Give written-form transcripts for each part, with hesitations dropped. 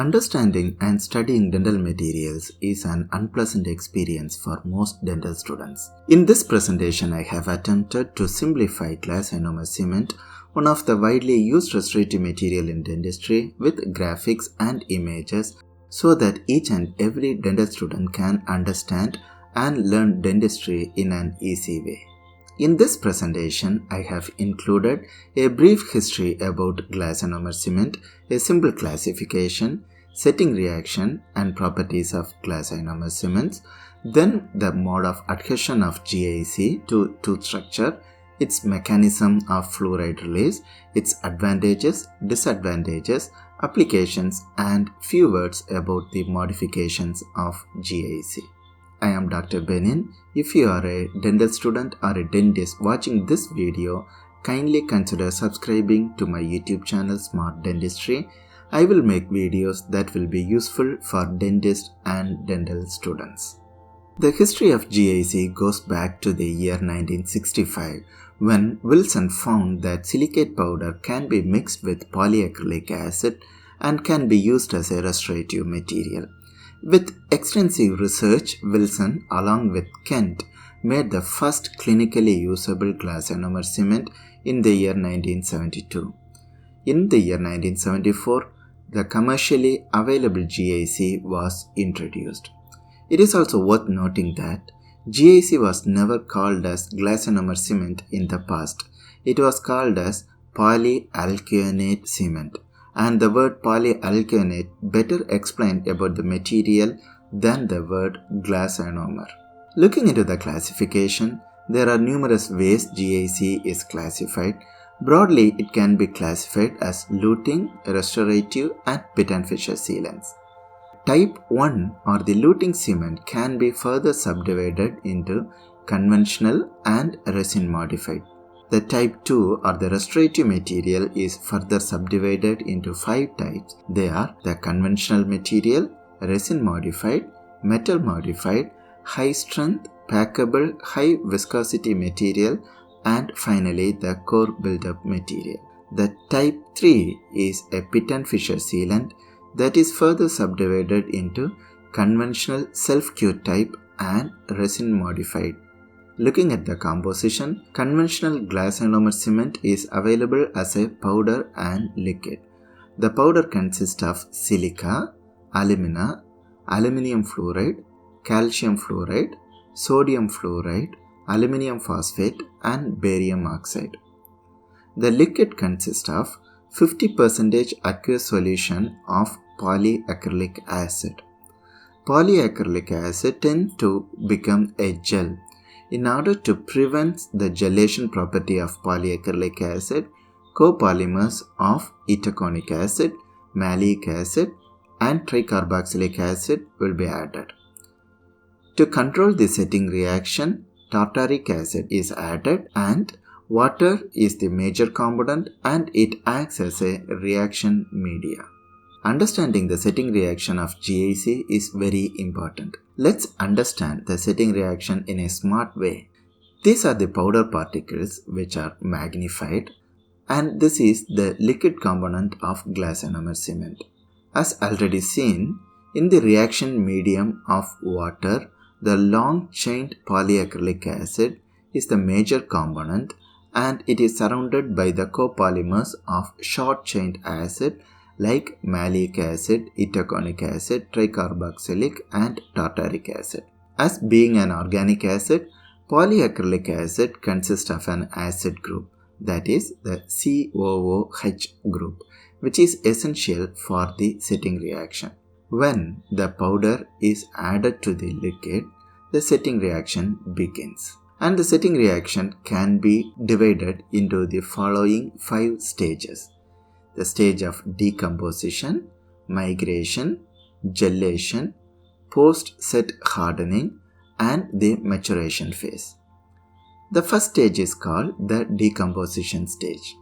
Understanding and studying dental materials is an unpleasant experience for most dental students. In this presentation, I have attempted to simplify glass ionomer cement, one of the widely used restorative material in dentistry, with graphics and images so that each and every dental student can understand and learn dentistry in an easy way. In this presentation, I have included a brief history about glass ionomer cement, a simple classification, setting reaction and properties of glass ionomer cements, then the mode of adhesion of GIC to tooth structure, its mechanism of fluoride release, its advantages, disadvantages, applications, and few words about the modifications of GIC. I am Dr. Benin. If you are a dental student or a dentist watching this video, kindly consider subscribing to my YouTube channel Smart Dentistry. I will make videos that will be useful for dentists and dental students. The history of GIC goes back to the year 1965 when Wilson found that silicate powder can be mixed with polyacrylic acid and can be used as a restorative material. With extensive research, Wilson, along with Kent, made the first clinically usable glass ionomer cement in the year 1972. In the year 1974, the commercially available GIC was introduced. It is also worth noting that GIC was never called as glass ionomer cement in the past. It was called as polyalkylate cement. And the word polyalkylate better explained about the material than the word glass ionomer. Looking into the classification, there are numerous ways GIC is classified. Broadly, it can be classified as luting, restorative, and pit and fissure sealants. Type 1 or the luting cement can be further subdivided into conventional and resin modified. The type 2 or the restorative material is further subdivided into 5 types. They are the conventional material, resin modified, metal modified, high strength, packable, high viscosity material, and finally the core buildup material. The type 3 is a pit and fissure sealant that is further subdivided into conventional self-cure type and resin modified. Looking at the composition, conventional glass ionomer cement is available as a powder and liquid. The powder consists of silica, alumina, aluminium fluoride, calcium fluoride, sodium fluoride, aluminium phosphate, and barium oxide. The liquid consists of 50% aqueous solution of polyacrylic acid. Polyacrylic acid tends to become a gel. In order to prevent the gelation property of polyacrylic acid, copolymers of itaconic acid, malic acid, and tricarboxylic acid will be added. To control the setting reaction, tartaric acid is added and water is the major component and it acts as a reaction media. Understanding the setting reaction of GIC is very important. Let's understand the setting reaction in a smart way. These are the powder particles which are magnified, and this is the liquid component of glass ionomer cement. As already seen, in the reaction medium of water, the long-chained polyacrylic acid is the major component and it is surrounded by the copolymers of short-chained acid like malic acid, itaconic acid, tricarboxylic, and tartaric acid. As being an organic acid, polyacrylic acid consists of an acid group, that is the COOH group, which is essential for the setting reaction. When the powder is added to the liquid, the setting reaction begins. And the setting reaction can be divided into the following 5 stages. The stage of decomposition, migration, gelation, post-set hardening, and the maturation phase. The first stage is called the decomposition stage.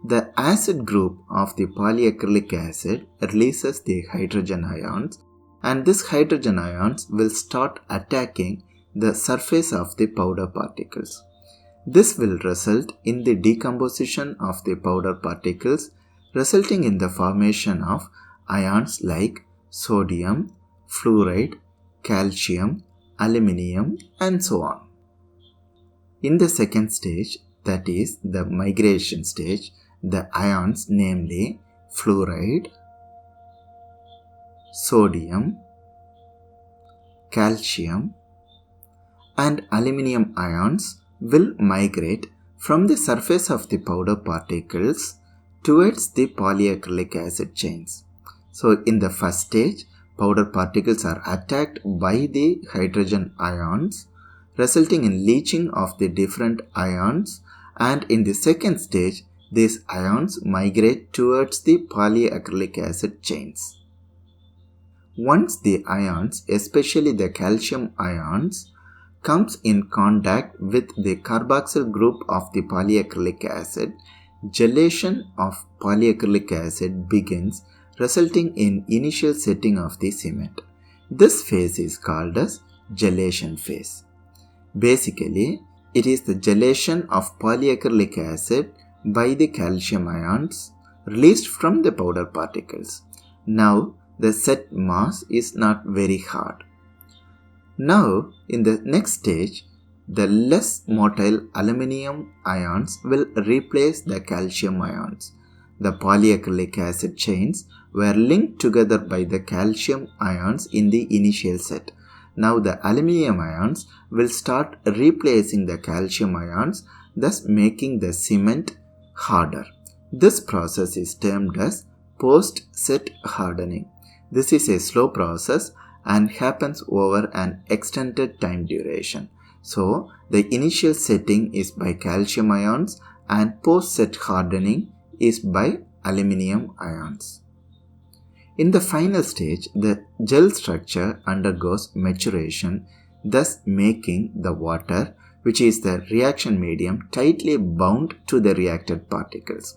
The acid group of the polyacrylic acid releases the hydrogen ions, and these hydrogen ions will start attacking the surface of the powder particles. This will result in the decomposition of the powder particles, resulting in the formation of ions like sodium, fluoride, calcium, aluminium, and so on. In the second stage, that is the migration stage, the ions, namely fluoride, sodium, calcium, and aluminium ions will migrate from the surface of the powder particles towards the polyacrylic acid chains. So in the first stage, powder particles are attacked by the hydrogen ions, resulting in leaching of the different ions, and in the second stage, these ions migrate towards the polyacrylic acid chains. Once the ions, especially the calcium ions, comes in contact with the carboxyl group of the polyacrylic acid, gelation of polyacrylic acid begins, resulting in initial setting of the cement. This phase is called as gelation phase. Basically, it is the gelation of polyacrylic acid by the calcium ions released from the powder particles. Now, the set mass is not very hard. Now, in the next stage, the less motile aluminium ions will replace the calcium ions. The polyacrylic acid chains were linked together by the calcium ions in the initial set. Now the aluminium ions will start replacing the calcium ions, thus making the cement harder. This process is termed as post-set hardening. This is a slow process and happens over an extended time duration. So, the initial setting is by calcium ions and post-set hardening is by aluminium ions. In the final stage, the gel structure undergoes maturation, thus making the water, which is the reaction medium, tightly bound to the reacted particles.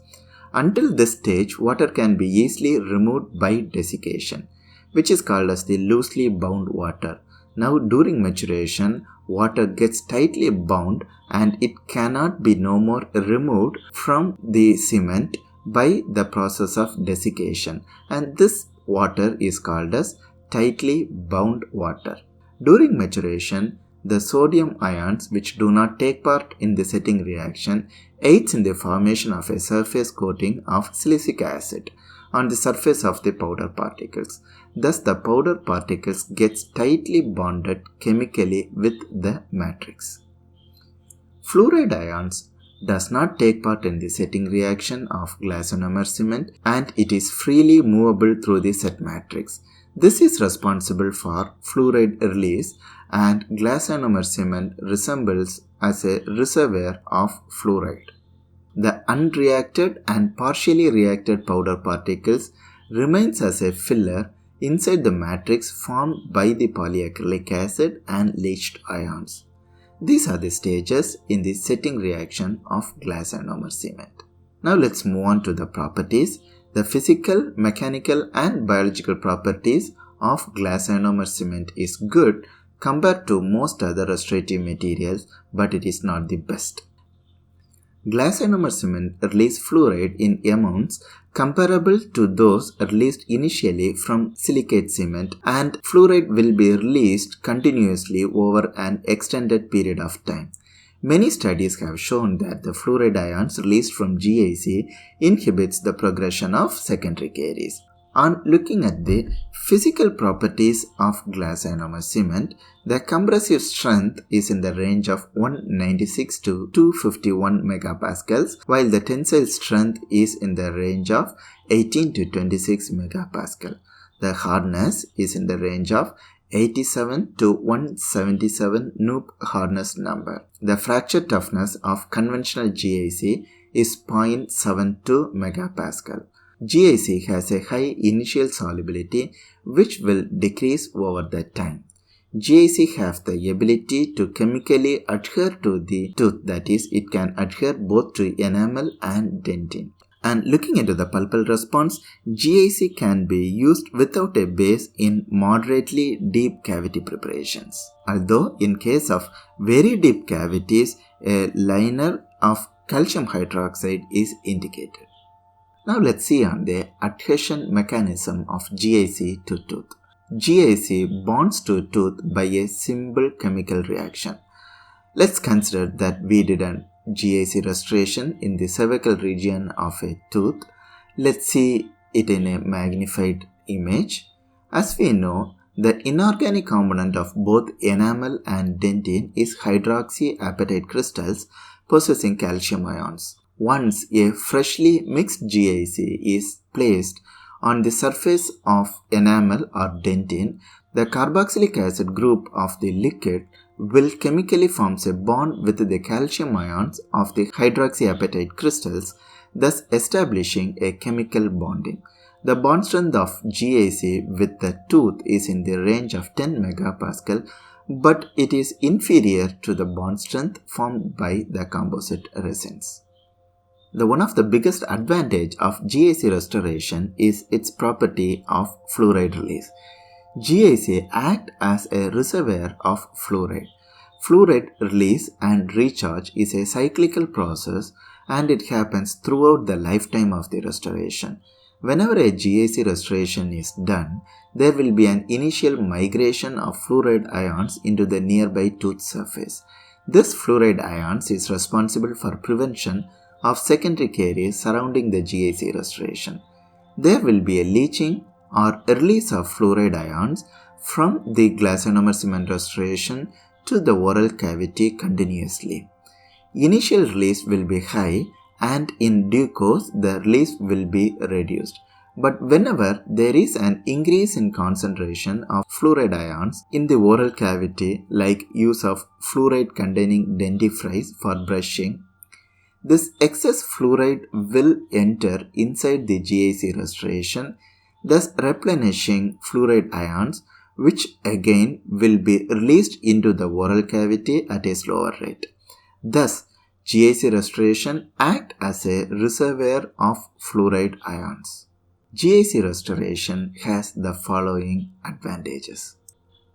Until this stage, water can be easily removed by desiccation, which is called as the loosely bound water. Now during maturation, water gets tightly bound and it cannot be no more removed from the cement by the process of desiccation, and this water is called as tightly bound water. During maturation, the sodium ions, which do not take part in the setting reaction, aids in the formation of a surface coating of silicic acid on the surface of the powder particles. Thus, the powder particles gets tightly bonded chemically with the matrix. Fluoride ions does not take part in the setting reaction of glass ionomer cement, and it is freely movable through the set matrix. This is responsible for fluoride release, and glass ionomer cement resembles as a reservoir of fluoride. The unreacted and partially reacted powder particles remains as a filler inside the matrix formed by the polyacrylic acid and leached ions. These are the stages in the setting reaction of glass ionomer cement. Now let's move on to the properties. The physical, mechanical and biological properties of glass ionomer cement is good compared to most other restorative materials, but it is not the best. Glass ionomer cement release fluoride in amounts comparable to those released initially from silicate cement, and fluoride will be released continuously over an extended period of time. Many studies have shown that the fluoride ions released from GIC inhibits the progression of secondary caries. On looking at the physical properties of glass ionomer cement, the compressive strength is in the range of 196 to 251 megapascals, while the tensile strength is in the range of 18 to 26 megapascal. The hardness is in the range of 87 to 177 Knoop hardness number. The fracture toughness of conventional GIC is 0.72 megapascal. GIC has a high initial solubility which will decrease over the time. GIC has the ability to chemically adhere to the tooth, that is, it can adhere both to enamel and dentin. And looking into the pulpal response, GIC can be used without a base in moderately deep cavity preparations. Although in case of very deep cavities, a liner of calcium hydroxide is indicated. Now let's see on the adhesion mechanism of GAC to tooth. GAC bonds to tooth by a simple chemical reaction. Let's consider that we did an GAC restoration in the cervical region of a tooth. Let's see it in a magnified image. As we know, the inorganic component of both enamel and dentin is hydroxyapatite crystals possessing calcium ions. Once a freshly mixed GAC is placed on the surface of enamel or dentin, the carboxylic acid group of the liquid will chemically form a bond with the calcium ions of the hydroxyapatite crystals, thus establishing a chemical bonding. The bond strength of GAC with the tooth is in the range of 10 megapascal, but it is inferior to the bond strength formed by the composite resins. One of the biggest advantage of GAC restoration is its property of fluoride release. GAC acts as a reservoir of fluoride. Fluoride release and recharge is a cyclical process and it happens throughout the lifetime of the restoration. Whenever a GAC restoration is done, there will be an initial migration of fluoride ions into the nearby tooth surface. This fluoride ions is responsible for prevention of secondary caries surrounding the GAC restoration. There will be a leaching or release of fluoride ions from the glass ionomer cement restoration to the oral cavity continuously. Initial release will be high and in due course the release will be reduced. But whenever there is an increase in concentration of fluoride ions in the oral cavity, like use of fluoride containing dentifrice for brushing, this excess fluoride will enter inside the GAC restoration, thus replenishing fluoride ions, which again will be released into the oral cavity at a slower rate. Thus, GAC restoration acts as a reservoir of fluoride ions. GAC restoration has the following advantages.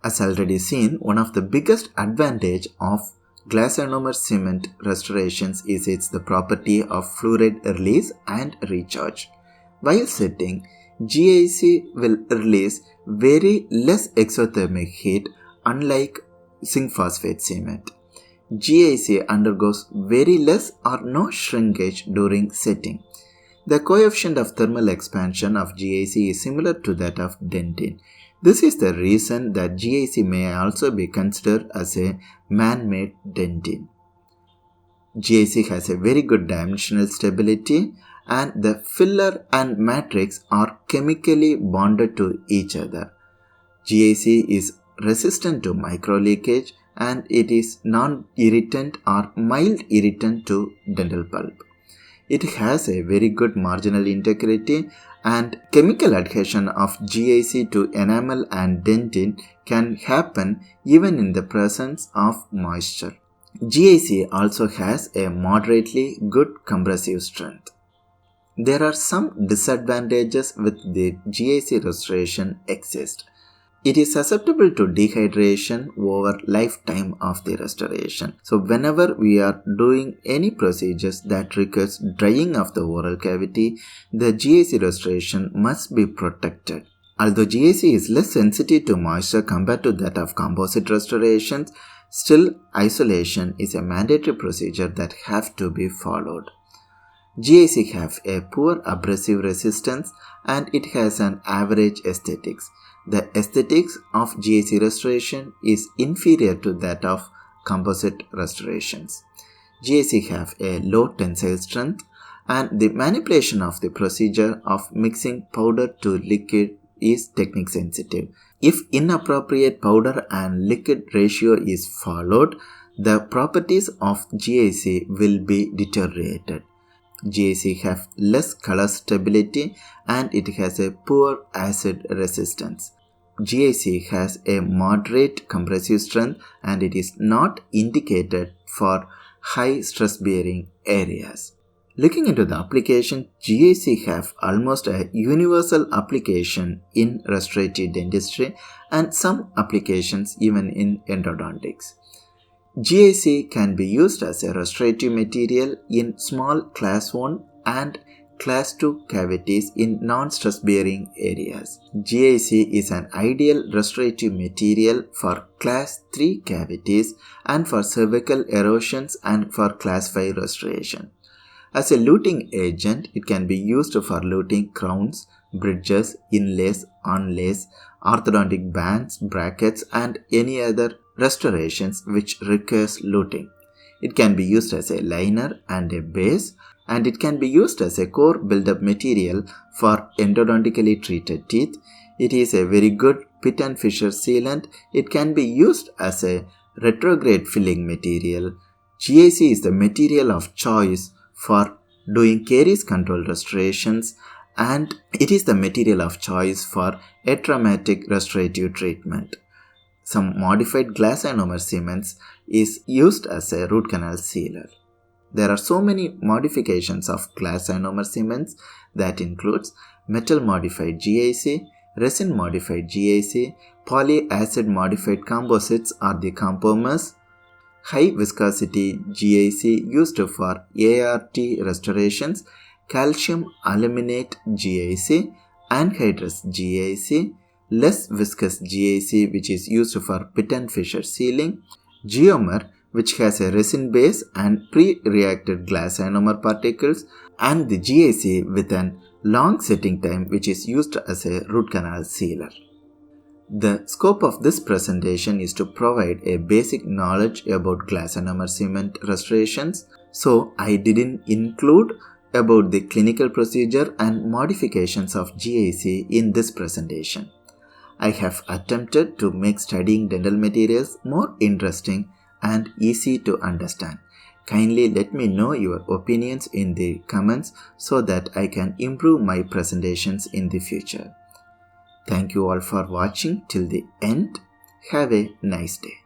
As already seen, one of the biggest advantage of glass ionomer cement restorations is the property of fluoride release and recharge. While setting, GAC will release very less exothermic heat unlike zinc phosphate cement. GAC undergoes very less or no shrinkage during setting. The coefficient of thermal expansion of GAC is similar to that of dentin. This is the reason that GAC may also be considered as a man-made dentin. GAC has a very good dimensional stability and the filler and matrix are chemically bonded to each other. GAC is resistant to microleakage and it is non-irritant or mild irritant to dental pulp. It has a very good marginal integrity and chemical adhesion of GAC to enamel and dentin can happen even in the presence of moisture. GAC also has a moderately good compressive strength. There are some disadvantages with the GAC restoration exist. It is susceptible to dehydration over lifetime of the restoration. So whenever we are doing any procedures that requires drying of the oral cavity, the GAC restoration must be protected. Although GAC is less sensitive to moisture compared to that of composite restorations, still isolation is a mandatory procedure that have to be followed. GAC have a poor abrasive resistance and it has an average aesthetics. The aesthetics of GAC restoration is inferior to that of composite restorations. GAC have a low tensile strength and the manipulation of the procedure of mixing powder to liquid is technique sensitive. If inappropriate powder and liquid ratio is followed, the properties of GAC will be deteriorated. GAC have less color stability and it has a poor acid resistance. GAC has a moderate compressive strength and it is not indicated for high stress bearing areas. Looking into the application, GAC have almost a universal application in restorative dentistry and some applications even in endodontics. GAC can be used as a restorative material in small class 1 and Class 2 cavities in non-stress bearing areas. GIC is an ideal restorative material for Class 3 cavities and for cervical erosions and for Class 5 restoration. As a luting agent, it can be used for luting crowns, bridges, inlays, onlays, orthodontic bands, brackets, and any other restorations which requires luting. It can be used as a liner and a base, and it can be used as a core build-up material for endodontically treated teeth. It is a very good pit and fissure sealant. It can be used as a retrograde filling material. GIC is the material of choice for doing caries control restorations, and it is the material of choice for atraumatic restorative treatment. Some modified glass ionomer cements is used as a root canal sealer. There are so many modifications of glass ionomer cements that includes metal modified GIC, resin modified GIC, polyacid modified composites are the compomers, high viscosity GIC used for ART restorations, calcium aluminate GIC, anhydrous GIC, less viscous GIC which is used for pit and fissure sealing, Ionomer which has a resin base and pre-reacted glass ionomer particles, and the GIC with an long setting time which is used as a root canal sealer. The scope of this presentation is to provide a basic knowledge about glass ionomer cement restorations, so I didn't include about the clinical procedure and modifications of GIC in this presentation. I have attempted to make studying dental materials more interesting and easy to understand. Kindly let me know your opinions in the comments so that I can improve my presentations in the future. Thank you all for watching till the end. Have a nice day.